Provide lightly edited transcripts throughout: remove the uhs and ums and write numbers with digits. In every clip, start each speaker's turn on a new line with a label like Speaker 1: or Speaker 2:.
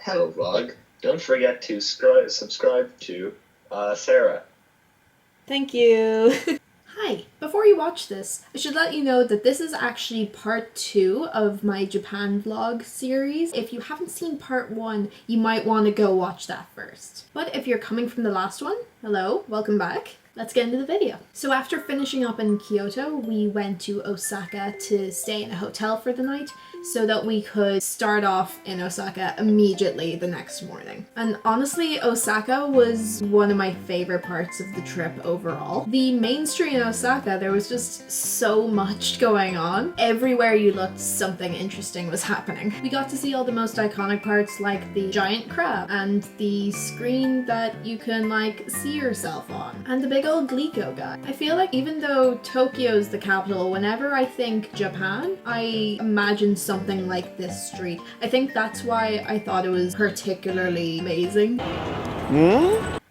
Speaker 1: Hello vlog. Don't forget to subscribe to Sarah.
Speaker 2: Thank you. Hi, before you watch this, I should let you know that this is actually part 2 of my Japan vlog series. If you haven't seen part 1, you might want to go watch that first. But if you're coming from the last one, hello, welcome back. Let's get into the video. So after finishing up in Kyoto, we went to Osaka to stay in a hotel for the night so that we could start off in Osaka immediately the next morning. And honestly, Osaka was one of my favorite parts of the trip overall. The main street in Osaka, there was just so much going on. Everywhere you looked, something interesting was happening. We got to see all the most iconic parts like the giant crab and the screen that you can see yourself on and the big old Glico guy. I feel like even though Tokyo's the capital, whenever I think Japan, I imagine something like this street. I think that's why I thought it was particularly amazing.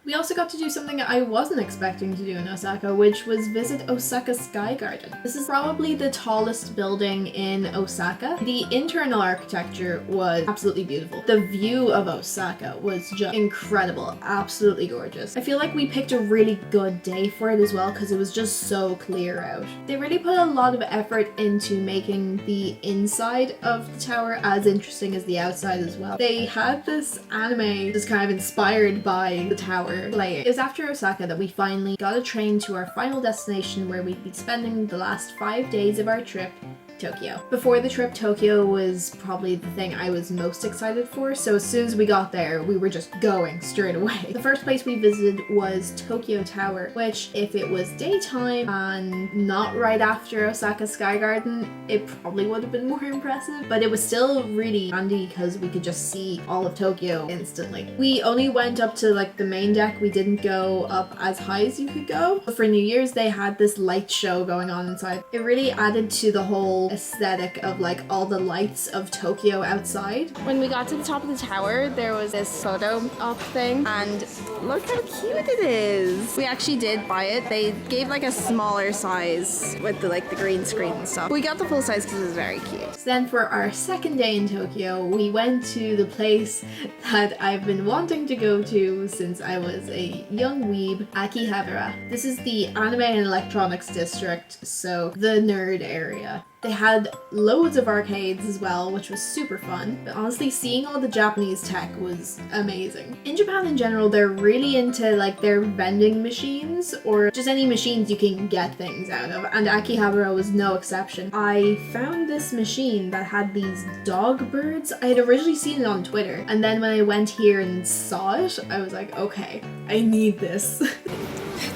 Speaker 2: We also got to do something I wasn't expecting to do in Osaka, which was visit Osaka Sky Garden. This is probably the tallest building in Osaka. The internal architecture was absolutely beautiful. The view of Osaka was just incredible, absolutely gorgeous. I feel like we picked a really good day for it as well because it was just so clear out. They really put a lot of effort into making the inside of the tower as interesting as the outside as well. They had this anime just kind of inspired by the tower. It was after Osaka that we finally got a train to our final destination where we'd be spending the last 5 days of our trip, Tokyo. Before the trip, Tokyo was probably the thing I was most excited for, so as soon as we got there, we were just going straight away. The first place we visited was Tokyo Tower, which if it was daytime and not right after Osaka Sky Garden, it probably would have been more impressive, but it was still really handy because we could just see all of Tokyo instantly. We only went up to the main deck. We didn't go up as high as you could go. For New Year's, they had this light show going on inside. It really added to the whole aesthetic of all the lights of Tokyo outside. When we got to the top of the tower, there was this photo op thing, and look how cute it is. We actually did buy it. They gave a smaller size with the green screen and stuff. We got the full size because it was very cute. So then for our second day in Tokyo, we went to the place that I've been wanting to go to since I was a young weeb, Akihabara. This is the anime and electronics district, so the nerd area. They had loads of arcades as well, which was super fun, but honestly seeing all the Japanese tech was amazing. In Japan in general, they're really into their vending machines or just any machines you can get things out of, and Akihabara was no exception. I found this machine that had these dog birds. I had originally seen it on Twitter, and then when I went here and saw it, I was like, okay, I need this.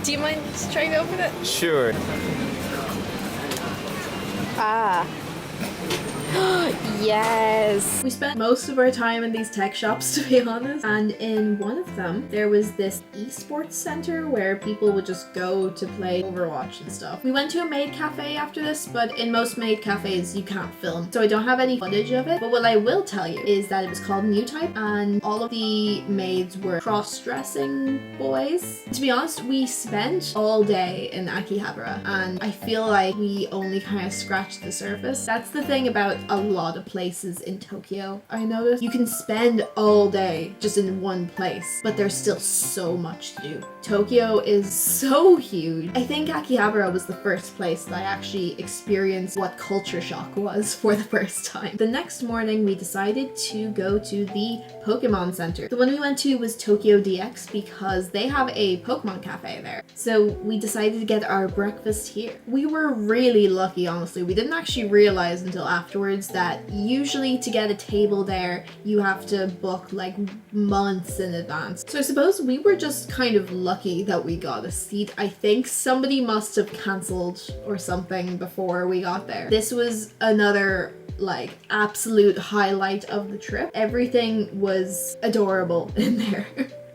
Speaker 2: Do you mind trying to open it?
Speaker 3: Sure.
Speaker 2: Ah. Yes! We spent most of our time in these tech shops, to be honest, and in one of them there was this esports center where people would just go to play Overwatch and stuff. We went to a maid cafe after this, but in most maid cafes you can't film, so I don't have any footage of it, but what I will tell you is that it was called New Type and all of the maids were cross-dressing boys. To be honest, we spent all day in Akihabara and I feel like we only kind of scratched the surface. That's the thing about a lot of places in Tokyo. I noticed you can spend all day just in one place, but there's still so much to do. Tokyo is so huge. I think Akihabara was the first place that I actually experienced what culture shock was for the first time. The next morning we decided to go to the Pokemon Center. The one we went to was Tokyo DX because they have a Pokemon cafe there. So we decided to get our breakfast here. We were really lucky, honestly. We didn't actually realize until afterwards that usually to get a table there you have to book months in advance. So I suppose we were just kind of lucky that we got a seat. I think somebody must have cancelled or something before we got there. This was another absolute highlight of the trip. Everything was adorable in there.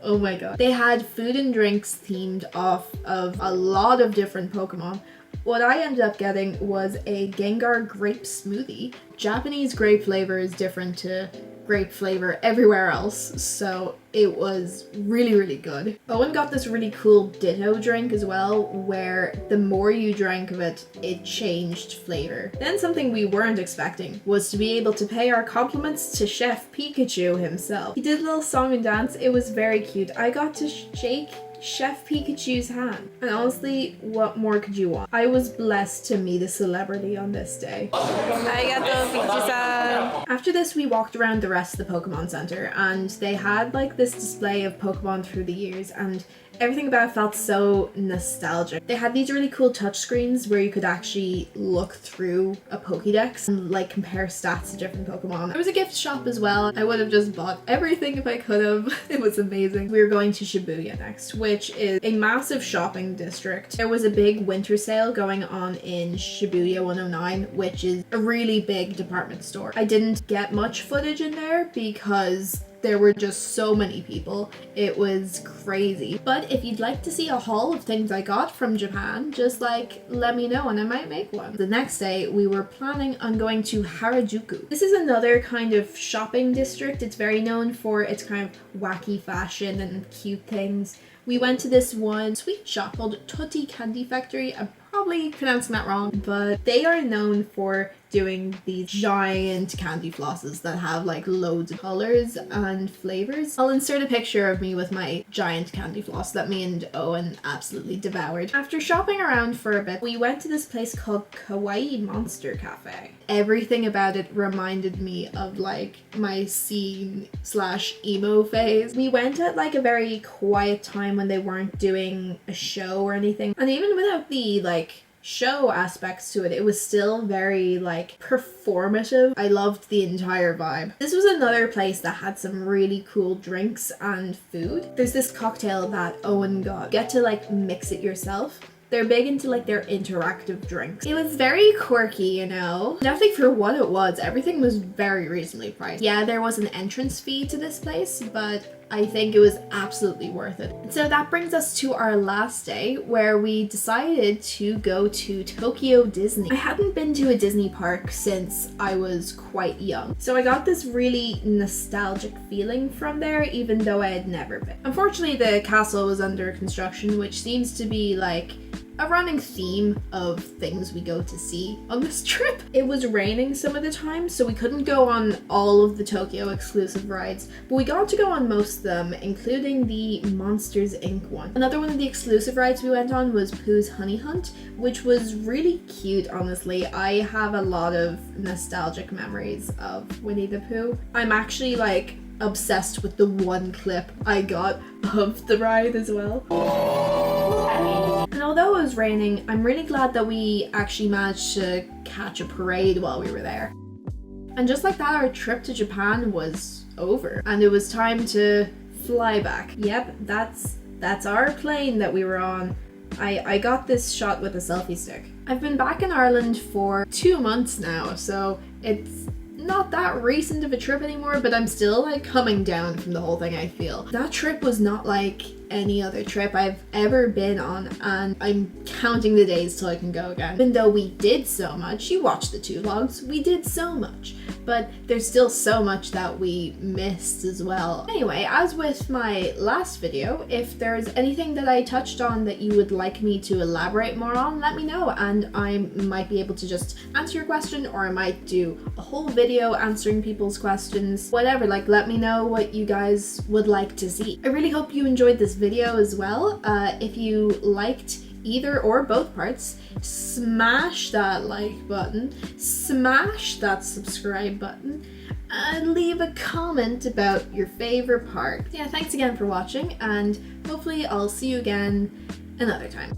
Speaker 2: Oh my god. They had food and drinks themed off of a lot of different Pokemon. What I ended up getting was a Gengar grape smoothie. Japanese grape flavor is different to grape flavor everywhere else, so it was really, really good. Owen got this really cool ditto drink as well, where the more you drank of it, it changed flavor. Then something we weren't expecting was to be able to pay our compliments to Chef Pikachu himself. He did a little song and dance, it was very cute. I got to shake Chef Pikachu's hand. And honestly, what more could you want? I was blessed to meet a celebrity on this day. Arigato, Pikachu-san! After this, we walked around the rest of the Pokemon Center, and they had like this display of Pokemon through the years, and everything about it felt so nostalgic. They had these really cool touchscreens where you could actually look through a Pokédex and like compare stats to different Pokemon. There was a gift shop as well. I would have just bought everything if I could have. It was amazing. We were going to Shibuya next, which is a massive shopping district. There was a big winter sale going on in Shibuya 109, which is a really big department store. I didn't get much footage in there because there were just so many people. It was crazy. But if you'd like to see a haul of things I got from Japan, just like let me know and I might make one. The next day we were planning on going to Harajuku. This is another kind of shopping district. It's very known for its kind of wacky fashion and cute things. We went to this one sweet shop called Tutti Candy Factory. I'm probably pronouncing that wrong, but they are known for doing these giant candy flosses that have like loads of colors and flavors. I'll insert a picture of me with my giant candy floss that me and Owen absolutely devoured. After shopping around for a bit, we went to this place called Kawaii Monster Cafe. Everything about it reminded me of like my scene/emo phase. We went at like a very quiet time when they weren't doing a show or anything, and even without the like show aspects to it, it was still very like performative. I loved the entire vibe. This was another place that had some really cool drinks and food. There's this cocktail that Owen got. You get to like mix it yourself. They're big into like their interactive drinks. It was very quirky, you know. Definitely for what it was, everything was very reasonably priced. Yeah, there was an entrance fee to this place, but I think it was absolutely worth it. So that brings us to our last day, where we decided to go to Tokyo Disney. I hadn't been to a Disney park since I was quite young, so I got this really nostalgic feeling from there, even though I had never been. Unfortunately, the castle was under construction, which seems to be like a running theme of things we go to see on this trip. It was raining some of the time, so we couldn't go on all of the Tokyo exclusive rides, but we got to go on most of them, including the Monsters Inc. one. Another one of the exclusive rides we went on was Pooh's Honey Hunt, which was really cute, honestly. I have a lot of nostalgic memories of Winnie the Pooh. I'm actually like obsessed with the one clip I got of the ride as well. And although it was raining, I'm really glad that we actually managed to catch a parade while we were there. And just like that, our trip to Japan was over, and it was time to fly back. Yep, that's our plane that we were on. I got this shot with a selfie stick. I've been back in Ireland for 2 months now, so it's not that recent of a trip anymore, but I'm still like coming down from the whole thing, I feel. That trip was not like any other trip I've ever been on, and I'm counting the days till I can go again. Even though we did so much, you watched the 2 vlogs, we did so much, but there's still so much that we missed as well. Anyway, as with my last video, if there's anything that I touched on that you would like me to elaborate more on, let me know, and I might be able to just answer your question, or I might do a whole video answering people's questions. Whatever, like let me know what you guys would like to see. I really hope you enjoyed this video as well. If you liked either or both parts, smash that like button, smash that subscribe button, and leave a comment about your favorite part. Yeah, thanks again for watching, and hopefully I'll see you again another time.